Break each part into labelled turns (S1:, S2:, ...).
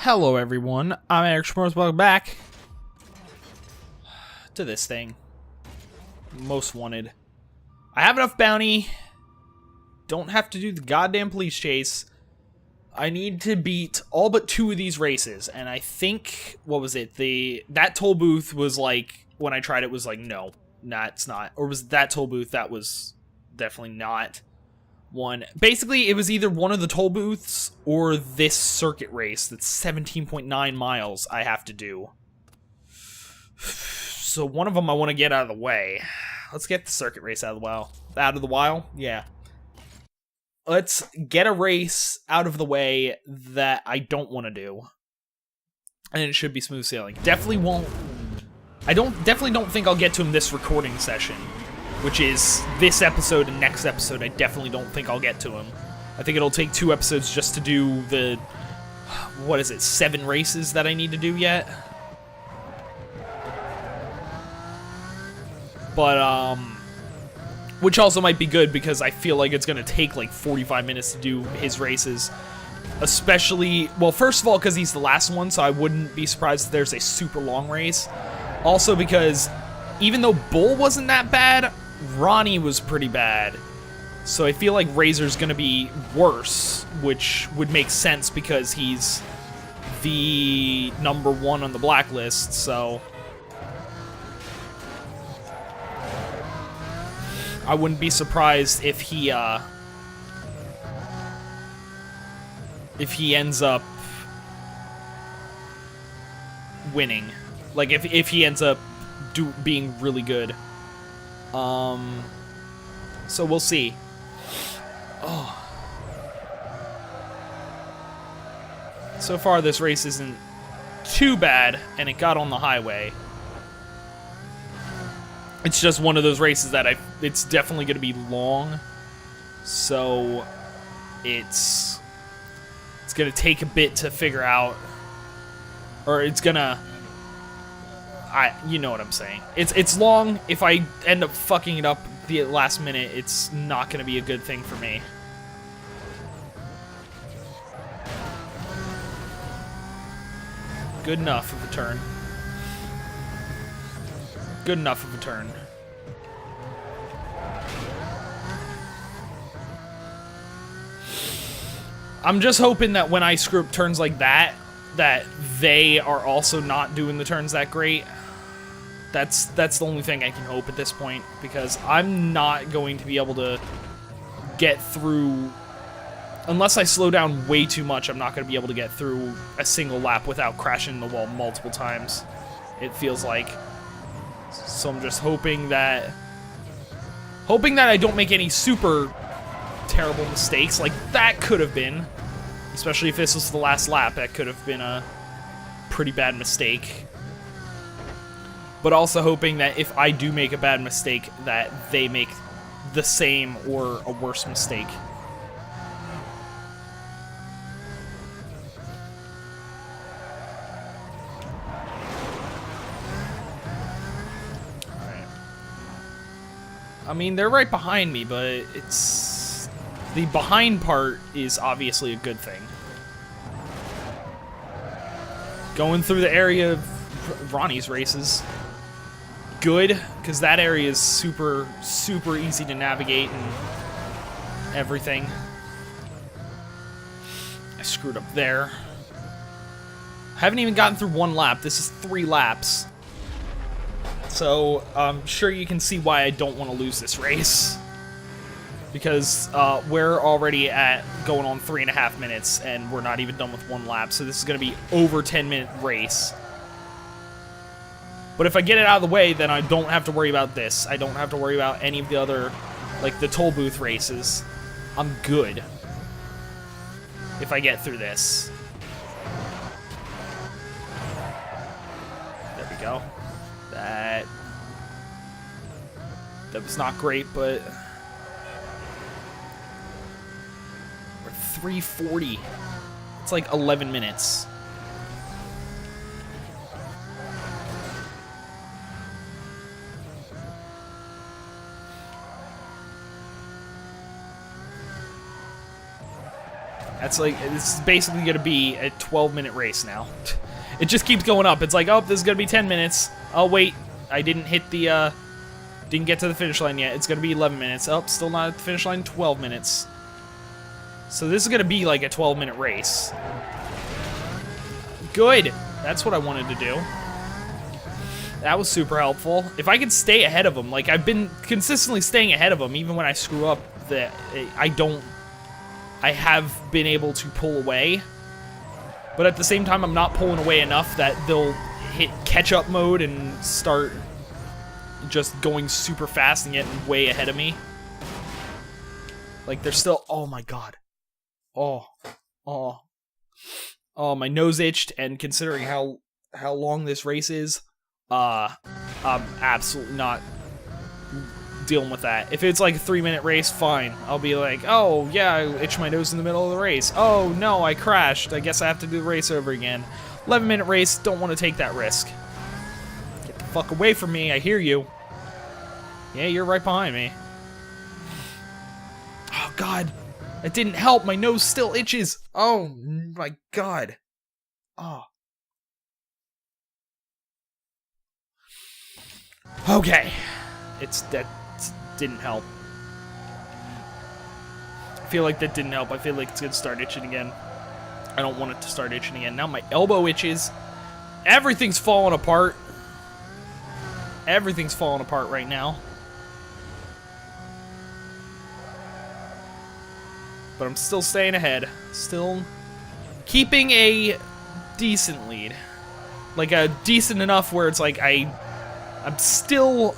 S1: Hello everyone, I'm Eric Schmorz, welcome back to this thing. Most wanted. I have enough bounty. Don't have to do the goddamn police chase. I need to beat all but 2 of these races, and I think, what was it, that toll booth was like, when I tried it was like, no, it's not. Or was that toll booth that was definitely not one. Basically, it was either one of the toll booths or this circuit race that's 17.9 miles I have to do. So one of them I want to get out of the way. Let's get the circuit race out of the while. Out of the while? Yeah. Let's get a race out of the way that I don't want to do. And it should be smooth sailing. Definitely don't think I'll get to him this recording session. Which is this episode and next episode. I definitely don't think I'll get to him. I think it'll take 2 episodes just to do the, what is it, 7 races that I need to do yet? But, which also might be good because I feel like it's going to take like 45 minutes to do his races. Especially, well, first of all, because he's the last one, so I wouldn't be surprised if there's a super long race. Also because, even though Bull wasn't that bad, Ronnie was pretty bad. So I feel like Razor's gonna be worse, which would make sense because he's the #1 on the blacklist, so I wouldn't be surprised if he ends up winning. Like if he ends up being really good. So we'll see. Oh. So far this race isn't too bad, and it got on the highway. It's just one of those races that it's definitely going to be long. So it's going to take a bit to figure out, or it's going to, you know what I'm saying. It's long. If I end up fucking it up the last minute, it's not going to be a good thing for me. Good enough of a turn. Good enough of a turn. I'm just hoping that when I screw up turns like that they are also not doing the turns that great. That's the only thing I can hope at this point, because I'm not going to be able to get through, unless I slow down way too much, I'm not going to be able to get through a single lap without crashing the wall multiple times, it feels like. So I'm just hoping that I don't make any super terrible mistakes. Like, that could have been, especially if this was the last lap, that could have been a pretty bad mistake. But also hoping that if I do make a bad mistake, that they make the same or a worse mistake. Alright. I mean, they're right behind me, but it's... the behind part is obviously a good thing. Going through the area of Ronnie's races. Good, because that area is super easy to navigate and everything. I screwed up there. Haven't even gotten through 1 lap. This is 3 laps. So I'm sure you can see why I don't want to lose this race. Because we're already at going on 3.5 minutes and we're not even done with 1 lap. So this is going to be over 10-minute race. But if I get it out of the way, then I don't have to worry about this. I don't have to worry about any of the other, like, the toll booth races. I'm good if I get through this. There we go. That was not great, but we're 3:40. It's like 11 minutes. That's like, this is basically gonna be a 12-minute race now. It just keeps going up. It's like, oh, this is gonna be 10 minutes. Oh, wait, I didn't hit the, didn't get to the finish line yet. It's gonna be 11 minutes. Oh, still not at the finish line, 12 minutes. So this is gonna be like a 12-minute race. Good. That's what I wanted to do. That was super helpful. If I could stay ahead of him, like I've been consistently staying ahead of him, even when I screw up, that I have been able to pull away. But at the same time, I'm not pulling away enough that they'll hit catch-up mode and start just going super fast and getting way ahead of me. Like they're still, oh my god. Oh, my nose itched, and considering how long this race is, I'm absolutely not dealing with that. If it's like a 3-minute race, fine. I'll be like, oh yeah, I itched my nose in the middle of the race. Oh no, I crashed. I guess I have to do the race over again. 11-minute race, don't want to take that risk. Get the fuck away from me, I hear you. Yeah, you're right behind me. Oh god, that didn't help. My nose still itches. Oh my god. Oh. Okay. That didn't help. I feel like that didn't help. I feel like it's gonna start itching again. I don't want it to start itching again. Now my elbow itches. Everything's falling apart. Everything's falling apart right now. But I'm still staying ahead. Still keeping a decent lead. Like a decent enough where it's like I'm still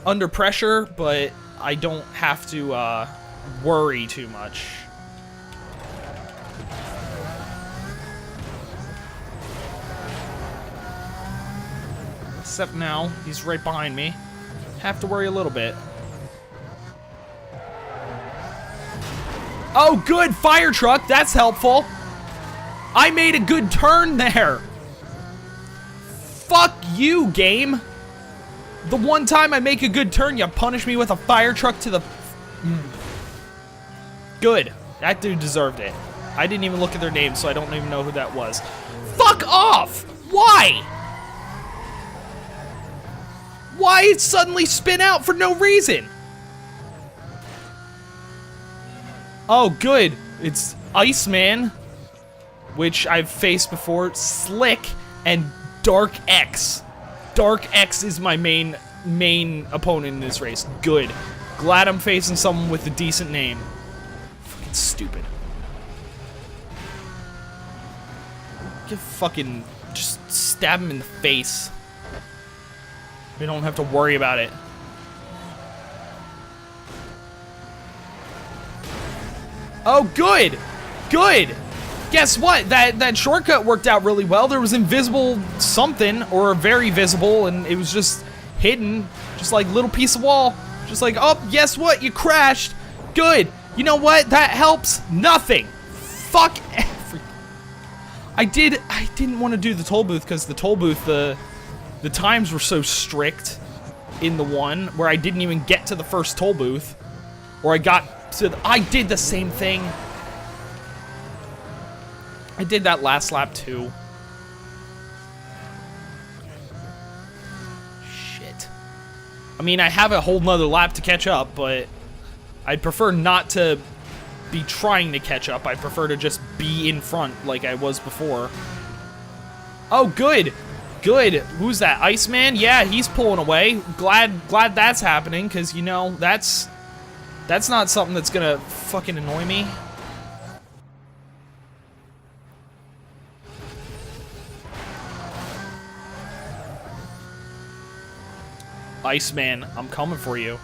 S1: under pressure, but I don't have to worry too much. Except now, he's right behind me. Have to worry a little bit. Oh, good! Fire truck! That's helpful! I made a good turn there! Fuck you, game! The one time I make a good turn, you punish me with a fire truck to the... Good. That dude deserved it. I didn't even look at their names, so I don't even know who that was. Fuck off! Why? Why suddenly spin out for no reason? Oh, good. It's Iceman, which I've faced before, Slick, and Dark X. Dark X is my main opponent in this race. Good. Glad I'm facing someone with a decent name. Fucking stupid. Just stab him in the face. We don't have to worry about it. Oh, good! Good! Guess what? That shortcut worked out really well. There was invisible something, or very visible, and it was just hidden. Just like little piece of wall. Just like, oh, guess what? You crashed. Good. You know what? That helps nothing. Fuck everything. I didn't want to do the toll booth because the toll booth, the times were so strict in the one where I didn't even get to the first toll booth. Or I did the same thing. I did that last lap too. Shit. I mean, I have a whole nother lap to catch up, but I'd prefer not to be trying to catch up. I prefer to just be in front like I was before. Oh, good. Good. Who's that? Iceman? Yeah, he's pulling away. Glad that's happening, because, you know, that's not something that's gonna fucking annoy me. Iceman, I'm coming for you.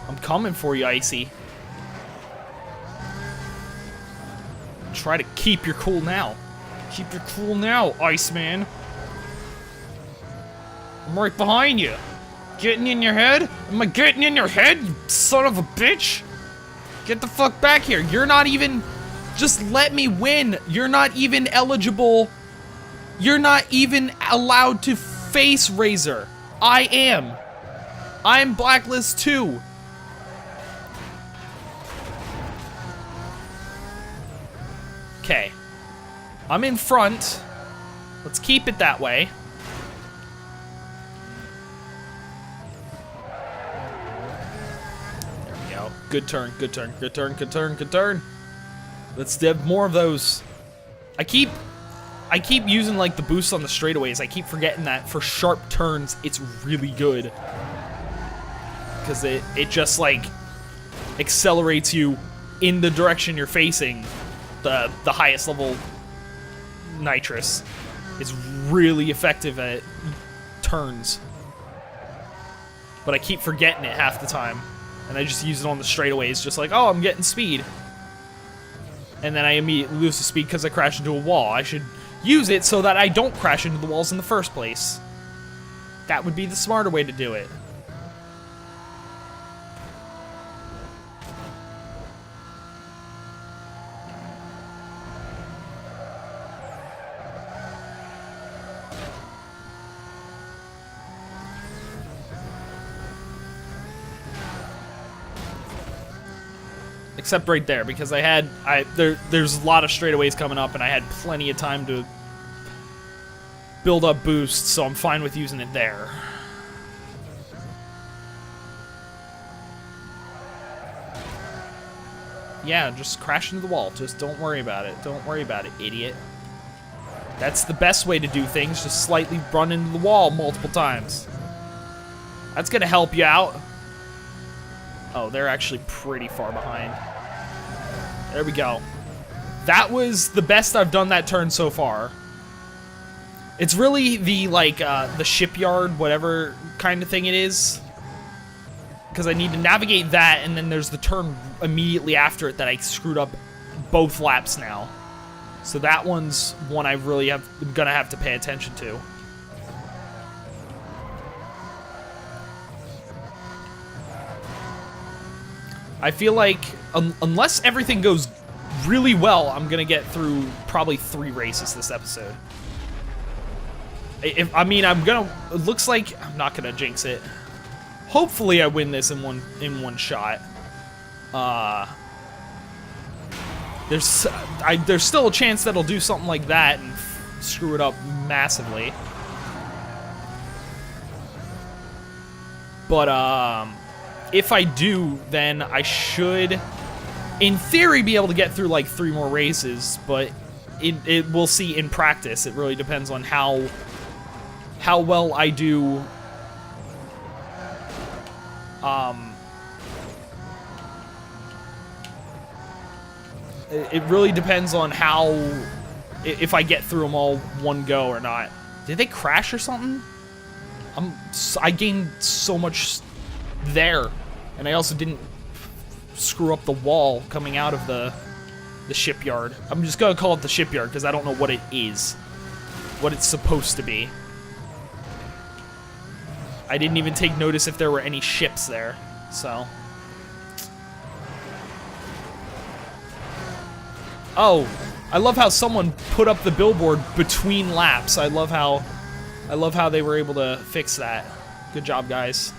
S1: I'm coming for you, Icy. Try to keep your cool now. Keep your cool now, Iceman. I'm right behind you. Getting in your head? Am I getting in your head, you son of a bitch? Get the fuck back here. You're not even... Just let me win. You're not even eligible. You're not even allowed to face Razor. I am. I'm Blacklist 2. Okay. I'm in front. Let's keep it that way. There we go. Good turn, good turn, good turn, good turn, good turn. Let's have more of those. I keep using like the boost on the straightaways. I keep forgetting that for sharp turns, it's really good. Because it just like accelerates you in the direction you're facing. The highest level nitrous is really effective at turns. But I keep forgetting it half the time. And I just use it on the straightaways, just like, oh, I'm getting speed. And then I immediately lose the speed because I crash into a wall. I should use it so that I don't crash into the walls in the first place. That would be the smarter way to do it. Except right there, because there's a lot of straightaways coming up, and I had plenty of time to build up boosts, so I'm fine with using it there. Yeah, just crash into the wall. Just don't worry about it. Don't worry about it, idiot. That's the best way to do things, just slightly run into the wall multiple times. That's gonna help you out. Oh, they're actually pretty far behind. There we go. That was the best I've done that turn so far. It's really the, like, the shipyard, whatever kind of thing it is. Because I need to navigate that, and then there's the turn immediately after it that I screwed up both laps now. So that one's one I really am gonna have to pay attention to. I feel like, unless everything goes really well, I'm gonna get through probably 3 races this episode. It looks like, I'm not gonna jinx it. Hopefully I win this in one shot. There's still a chance that I'll do something like that and screw it up massively. But, if I do, then I should, in theory, be able to get through like 3 more races, but we'll see in practice. It really depends on how well I do. It really depends on if I get through them all one go or not. Did they crash or something? I gained so much there, and I also didn't screw up the wall coming out of the shipyard. I'm just gonna call it the shipyard because I don't know what it is, what it's supposed to be. I didn't even take notice if there were any ships there, so. Oh, I love how someone put up the billboard between laps. I love how they were able to fix that. Good job, guys.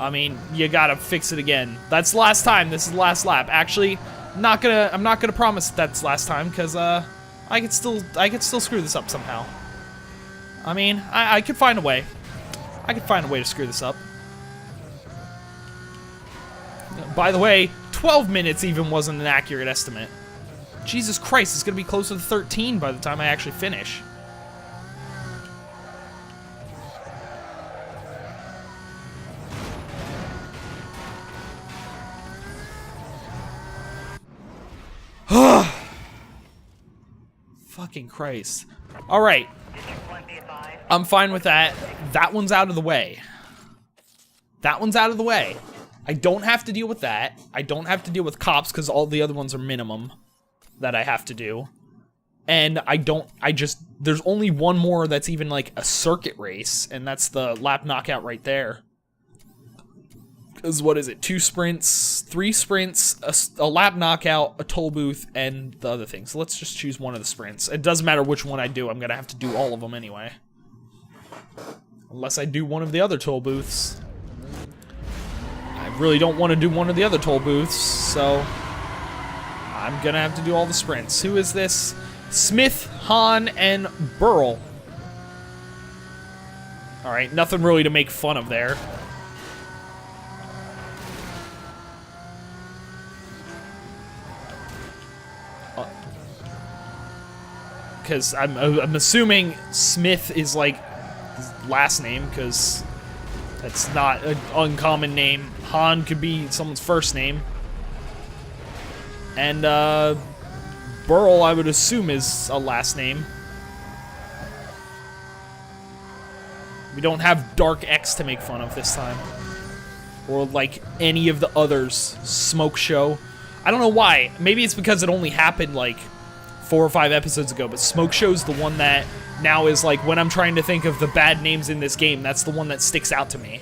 S1: I mean, you gotta fix it again. That's the last time. This is the last lap. Actually, I'm not gonna promise that's last time because I could still screw this up somehow. I mean, I could find a way. I could find a way to screw this up. By the way, 12 minutes even wasn't an accurate estimate. Jesus Christ, it's gonna be closer to 13 by the time I actually finish. Fucking Christ. Alright. I'm fine with that. That one's out of the way. That one's out of the way. I don't have to deal with that. I don't have to deal with cops because all the other ones are minimum that I have to do. And there's only one more that's even like a circuit race, and that's the lap knockout right there. Because what is it? 2 sprints, 3 sprints, a lap knockout, a toll booth, and the other thing. So let's just choose one of the sprints. It doesn't matter which one I do. I'm going to have to do all of them anyway. Unless I do one of the other toll booths. I really don't want to do one of the other toll booths, so I'm gonna have to do all the sprints. Who is this? Smith, Han, and Burl. Alright, nothing really to make fun of there. Because I'm assuming Smith is like his last name, because that's not an uncommon name. Han could be someone's first name. And Burl, I would assume, is a last name. We don't have Dark X to make fun of this time. Or like any of the others. Smoke Show. I don't know why. Maybe it's because it only happened like 4 or 5 episodes ago, but Smoke Show's the one that now is like, when I'm trying to think of the bad names in this game, that's the one that sticks out to me.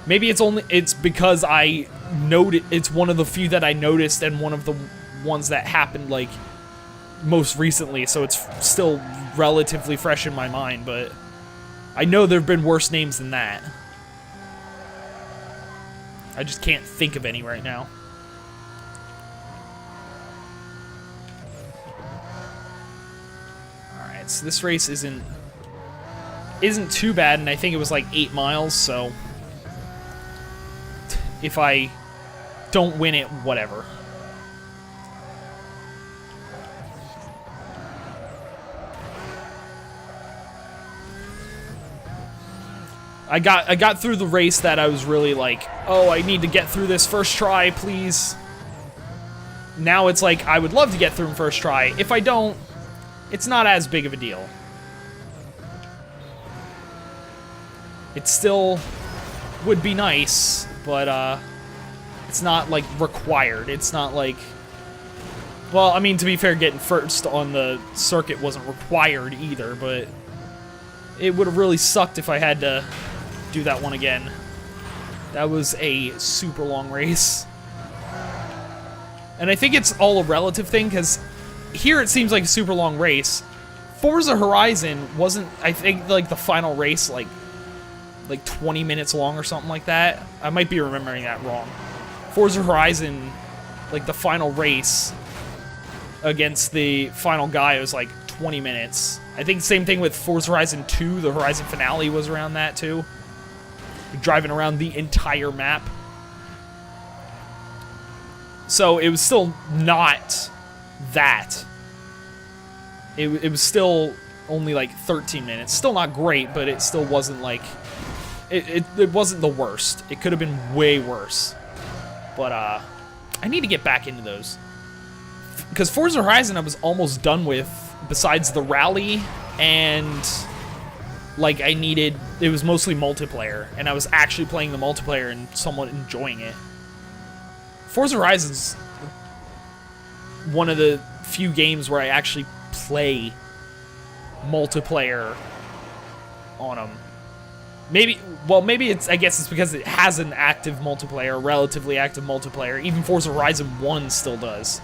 S1: Maybe it's because I noted, it's one of the few that I noticed and one of the ones that happened like most recently, so it's still relatively fresh in my mind, but I know there have been worse names than that. I just can't think of any right now. Alright, so this race isn't too bad, and I think it was like 8 miles, so if I don't win it, whatever. I got through the race that I was really like, oh, I need to get through this first try, please. Now it's like, I would love to get through them first try. If I don't, it's not as big of a deal. It still would be nice, but it's not like required. It's not like, well, I mean, to be fair, getting first on the circuit wasn't required either, but it would have really sucked if I had to do that one again. That was a super long race. And I think it's all a relative thing, because here it seems like a super long race. Forza Horizon wasn't, I think, like the final race, like 20 minutes long or something like that. I might be remembering that wrong. Forza Horizon, like the final race against the final guy, was like 20 minutes. I think the same thing with Forza Horizon 2, the Horizon finale was around that too. Driving around the entire map. So it was still not that. It was still only like 13 minutes. Still not great, but it still wasn't like... It wasn't the worst. It could have been way worse. But I need to get back into those. Because Forza Horizon I was almost done with, besides the rally, and like it was mostly multiplayer, and I was actually playing the multiplayer and somewhat enjoying it. Forza Horizon's one of the few games where I actually play multiplayer on them. Maybe it's, I guess it's because it has an active multiplayer, relatively active multiplayer. Even Forza Horizon 1 still does.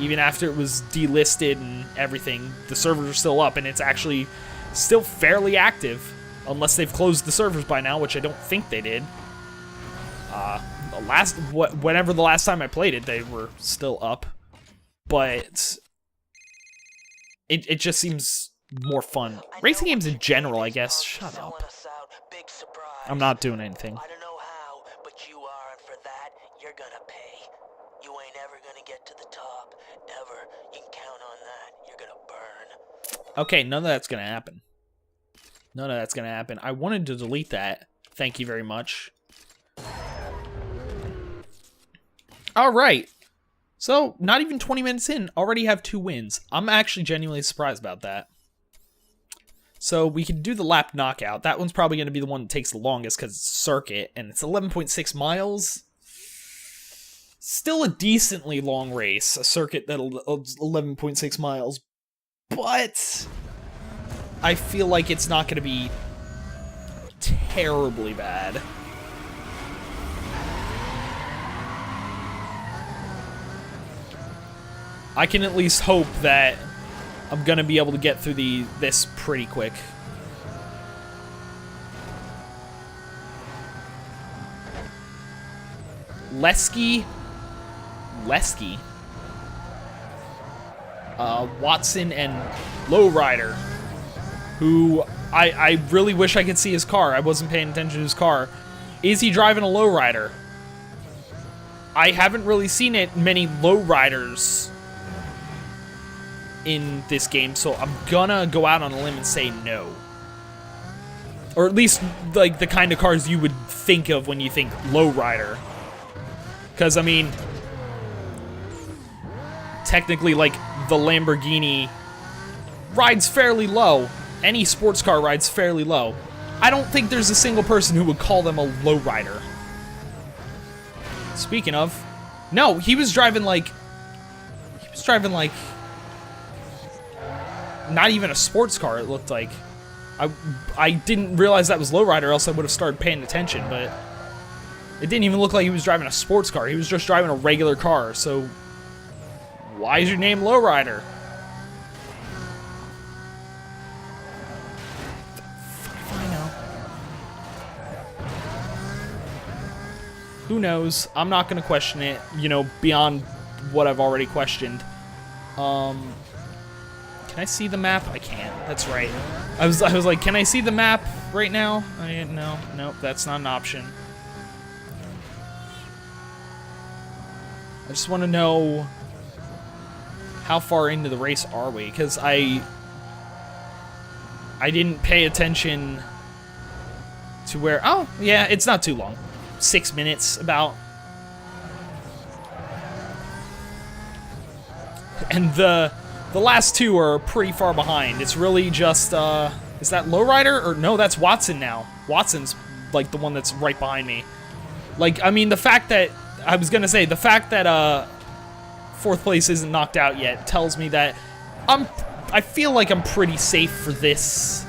S1: Even after it was delisted and everything, the servers are still up, and it's actually still fairly active. Unless they've closed the servers by now, which I don't think they did. Whenever the last time I played it, they were still up. But it just seems more fun. Racing games in general, I guess. Shut up. I'm not doing anything.
S2: I don't know how, but you are, and for that, you're gonna pay. You ain't ever gonna get to the top, ever. You can count on that. You're gonna burn.
S1: Okay, none of that's gonna happen. None of that's gonna happen. I wanted to delete that. Thank you very much. Alright. So, not even 20 minutes in, already have 2 wins. I'm actually genuinely surprised about that. So, we can do the lap knockout. That one's probably going to be the one that takes the longest because it's circuit, and it's 11.6 miles. Still a decently long race. A circuit that'll 11.6 miles. But I feel like it's not going to be terribly bad. I can at least hope that I'm gonna be able to get through this pretty quick. Lesky? Watson and Lowrider, who I really wish I could see his car. I wasn't paying attention to his car. Is he driving a Lowrider? I haven't really seen many Lowriders in this game, so I'm gonna go out on a limb and say no. Or at least, like, the kind of cars you would think of when you think Lowrider. Because, I mean, technically, like, the Lamborghini rides fairly low. Any sports car rides fairly low. I don't think there's a single person who would call them a lowrider. Speaking of, no, he was driving like, not even a sports car, it looked like. I didn't realize that was lowrider, else I would have started paying attention, but it didn't even look like he was driving a sports car. He was just driving a regular car, so why is your name Lowrider? I know. Who knows? I'm not gonna question it, you know, beyond what I've already questioned. Can I see the map? I can't. That's right. I was like, can I see the map right now? Nope, that's not an option. I just want to know how far into the race are we, because I didn't pay attention to where. Oh, yeah, it's not too long. 6 minutes about. And the last two are pretty far behind. It's really just, is that Lowrider? Or no, that's Watson now. Watson's, like, the one that's right behind me. Like, I mean, the fact that, I was gonna say, the fact that, fourth place isn't knocked out yet tells me that I feel like I'm pretty safe for this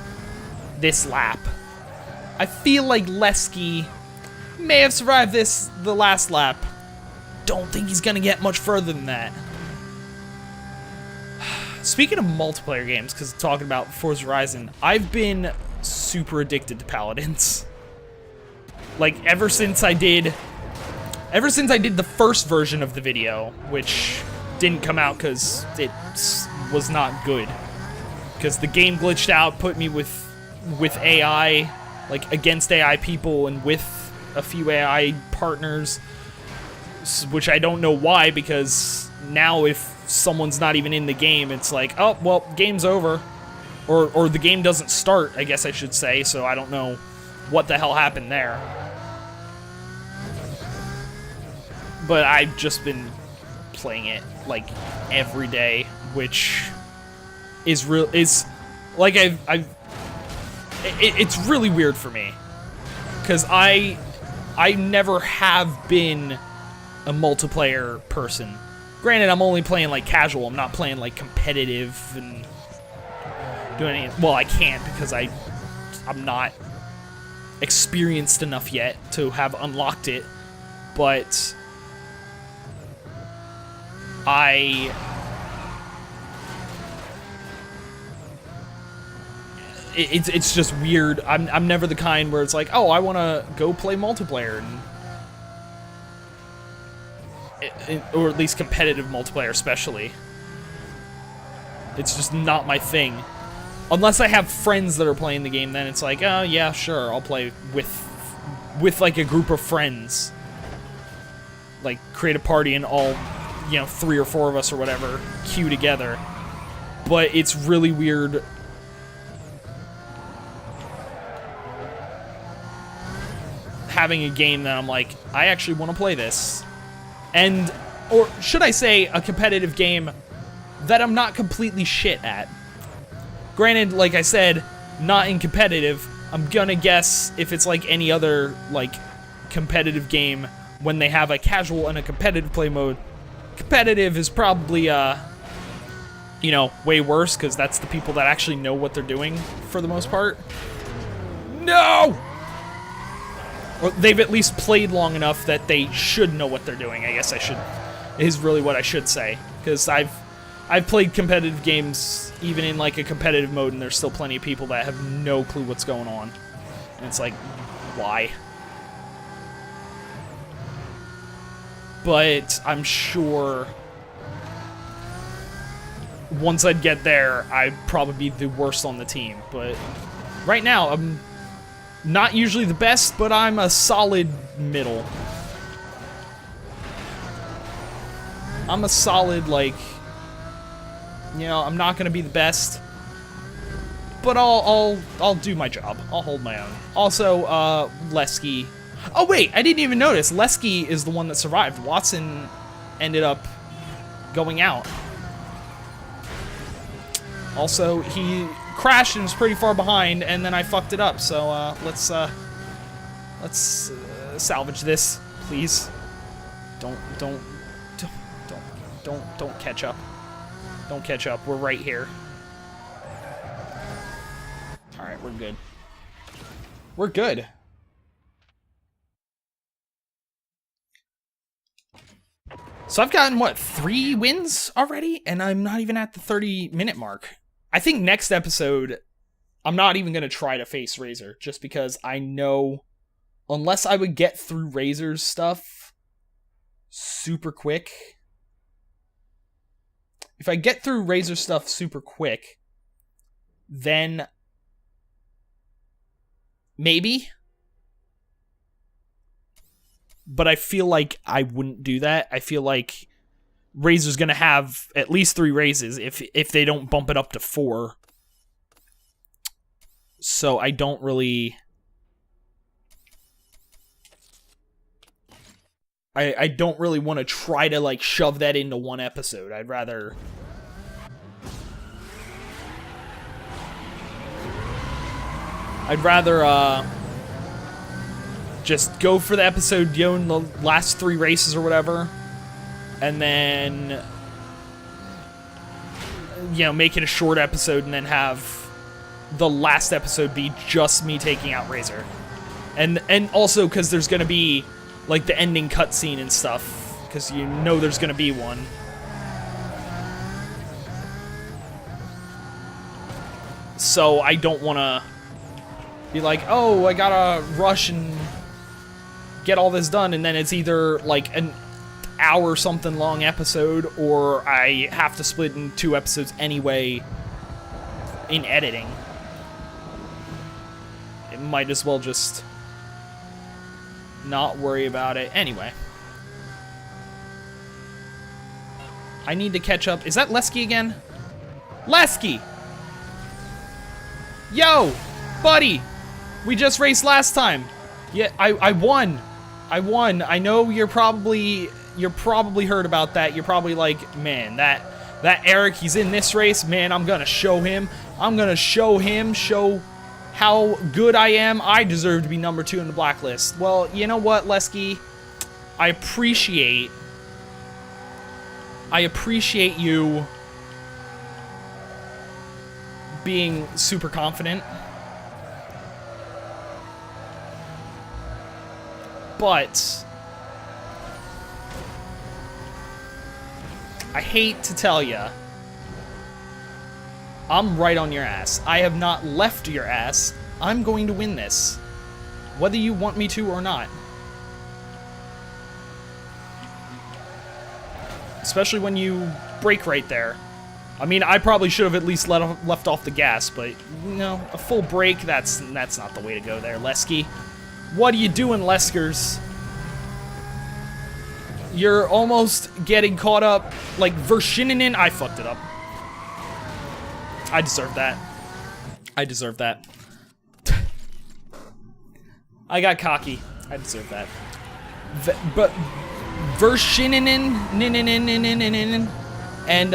S1: lap. I feel like Lesky may have survived the last lap. Don't think he's gonna get much further than that. Speaking of multiplayer games, because talking about Forza Horizon, I've been super addicted to Paladins. Like, ever since I did the first version of the video, which didn't come out because it was not good. Because the game glitched out, put me with AI, like, against AI people and with a few AI partners, which I don't know why, because now if someone's not even in the game, it's like, oh, well, game's over. Or the game doesn't start, I guess I should say, so I don't know what the hell happened there. But I've just been playing it, like, every day, which is like, it's really weird for me. Because I never have been a multiplayer person. Granted, I'm only playing, like, casual. I'm not playing, like, competitive and doing anything. Well, I can't because I'm not experienced enough yet to have unlocked it. But it's just weird. I'm never the kind where it's like, oh, I want to go play multiplayer, or at least competitive multiplayer, especially. It's just not my thing. Unless I have friends that are playing the game, then it's like, oh yeah, sure, I'll play with like a group of friends. Like, create a party and all, you know, 3 or 4 of us or whatever queue together. But it's really weird having a game that I'm like, I actually want to play this. And, or should I say, a competitive game that I'm not completely shit at. Granted, like I said, not in competitive. I'm gonna guess if it's like any other, like, competitive game, when they have a casual and a competitive play mode, competitive is probably, you know, way worse, because that's the people that actually know what they're doing, for the most part. No! Or they've at least played long enough that they should know what they're doing, I guess is really what I should say. Because I've played competitive games, even in, like, a competitive mode, and there's still plenty of people that have no clue what's going on. And it's like, why? But I'm sure once I'd get there, I'd probably be the worst on the team. But right now, I'm not usually the best, but I'm a solid middle. I'm a solid, like, you know, I'm not gonna be the best, but I'll do my job. I'll hold my own. Also, Lesky. Oh wait, I didn't even notice. Lesky is the one that survived. Watson ended up going out. Also, he crashed and was pretty far behind, and then I fucked it up. So let's salvage this, please. Don't catch up. Don't catch up. We're right here. All right, we're good. We're good. So I've gotten, what, 3 wins already? And I'm not even at the 30-minute mark. I think next episode, I'm not even going to try to face Razor, just because I know, unless I would get through Razor's stuff super quick. If I get through Razor stuff super quick, then maybe. But I feel like I wouldn't do that. I feel like Razor's gonna have at least 3 raises if they don't bump it up to 4. So I don't really... I don't really want to try to, like, shove that into one episode. I'd rather... just go for the episode, you know, in the last 3 races or whatever, and then, you know, make it a short episode, and then have the last episode be just me taking out Razor, and also because there's gonna be like the ending cutscene and stuff, because you know there's gonna be one. So I don't want to be like, oh, I gotta rush and get all this done, and then it's either like an hour something long episode, or I have to split in 2 episodes anyway in editing. It might as well just not worry about it. Anyway. I need to catch up. Is that Lesky again? Lesky! Yo! Buddy! We just raced last time. Yeah, I won. I won. I know you're probably heard about that. You're probably like, man, that Eric, he's in this race. Man, I'm gonna show him. I'm gonna show how good I am. I deserve to be number 2 in the blacklist. Well, you know what, Lesky? I appreciate you being super confident. But I hate to tell ya, I'm right on your ass. I have not left your ass. I'm going to win this, whether you want me to or not. Especially when you brake right there. I mean, I probably should have at least left off the gas, but, you know, a full brake, that's not the way to go there, Lesky. What are you doing, Leskers? You're almost getting caught up like Vershinen. I fucked it up. I deserve that. I deserve that. I got cocky. I deserve that. But Vershinen and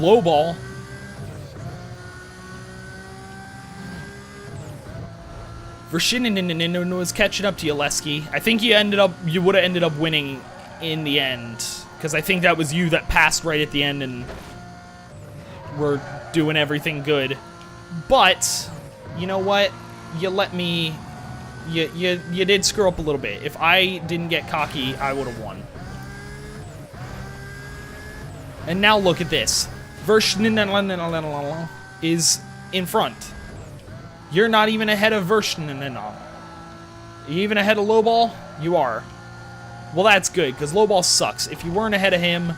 S1: Lowball. Vershinen was catching up to you, Lesky. I think you would have ended up winning in the end, because I think that was you that passed right at the end and were doing everything good. But you know what? You let me. You did screw up a little bit. If I didn't get cocky, I would have won. And now look at this. Vershinen is in front. You're not even ahead of Vershinen. You even ahead of Lowball? You are. Well, that's good, because Lowball sucks. If you weren't ahead of him,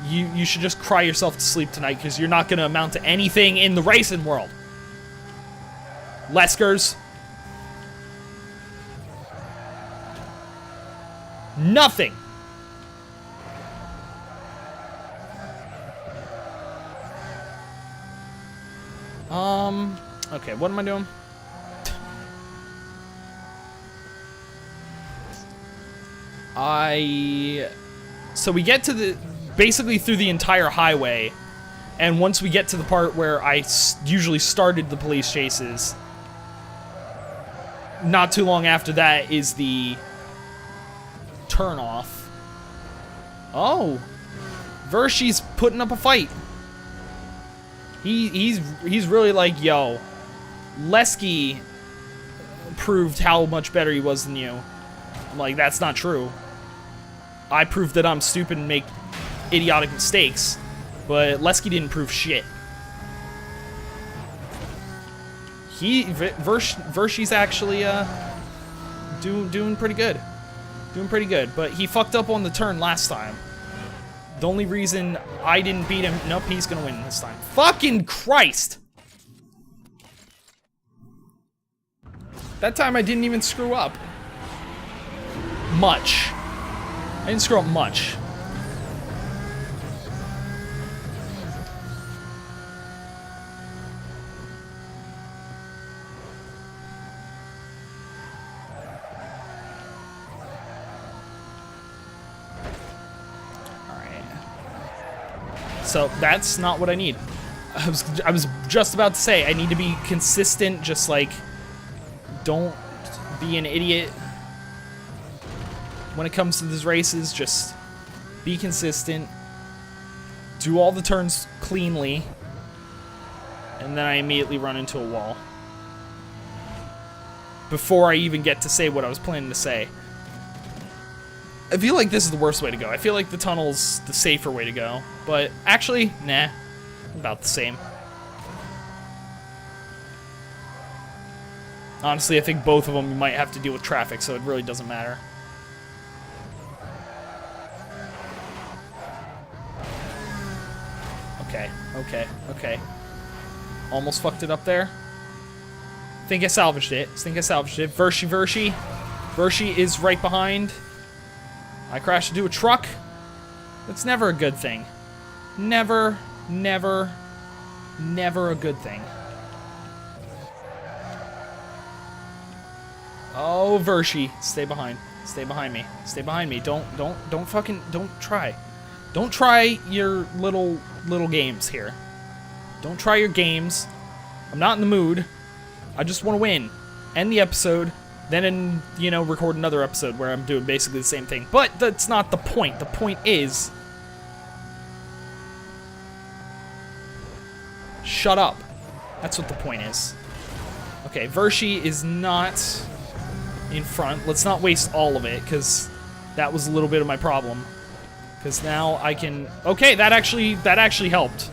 S1: You should just cry yourself to sleep tonight, because you're not going to amount to anything in the racing world. Leskers. Nothing. Okay, what am I doing? So we get to basically through the entire highway, and once we get to the part where I usually started the police chases, not too long after that is the turn off. Oh, Vershi's putting up a fight. He's really like, yo, Lesky proved how much better he was than you. I'm like, that's not true. I proved that I'm stupid and make idiotic mistakes, but Lesky didn't prove shit. Vershi's actually doing pretty good. Doing pretty good, but he fucked up on the turn last time. The only reason I didn't beat him... Nope, he's gonna win this time. Fucking Christ! That time I didn't even screw up. Much. I didn't screw up much. So that's not what I need. I was just about to say I need to be consistent, just like don't be an idiot when it comes to these races. Just be consistent, do all the turns cleanly, and then I immediately run into a wall before I even get to say what I was planning to say. I feel like this is the worst way to go. I feel like the tunnel's the safer way to go. But actually, nah. About the same. Honestly, I think both of them you might have to deal with traffic, so it really doesn't matter. Okay. Almost fucked it up there. Think I salvaged it. Vershi is right behind. I crashed into a truck. That's never a good thing. Never a good thing. Oh, Vershi, stay behind. Stay behind me. Don't try. Don't try your little games here. Don't try your games. I'm not in the mood. I just want to win. End the episode. Then, record another episode where I'm doing basically the same thing. But that's not the point. The point is... shut up. That's what the point is. Okay, Vershi is not in front. Let's not waste all of it, because that was a little bit of my problem. Because now I can... Okay, that actually helped.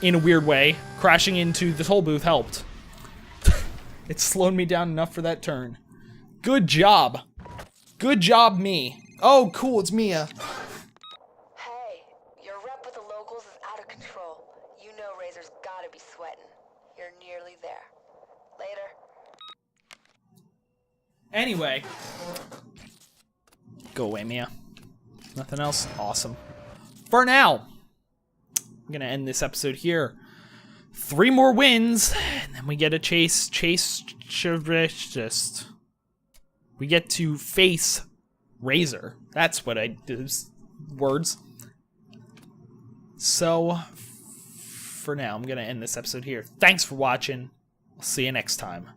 S1: In a weird way. Crashing into the toll booth helped. It slowed me down enough for that turn. Good job. Good job, me. Oh, cool, it's Mia.
S3: Hey, your rep with the locals is out of control. You know Razor's gotta be sweating. You're nearly there. Later.
S1: Anyway. Go away, Mia. Nothing else? Awesome. For now, I'm gonna end this episode here. 3 more wins, and then we get a chase. We get to face Razor. That's what I do. Words. So, for now, I'm gonna end this episode here. Thanks for watching. I'll see you next time.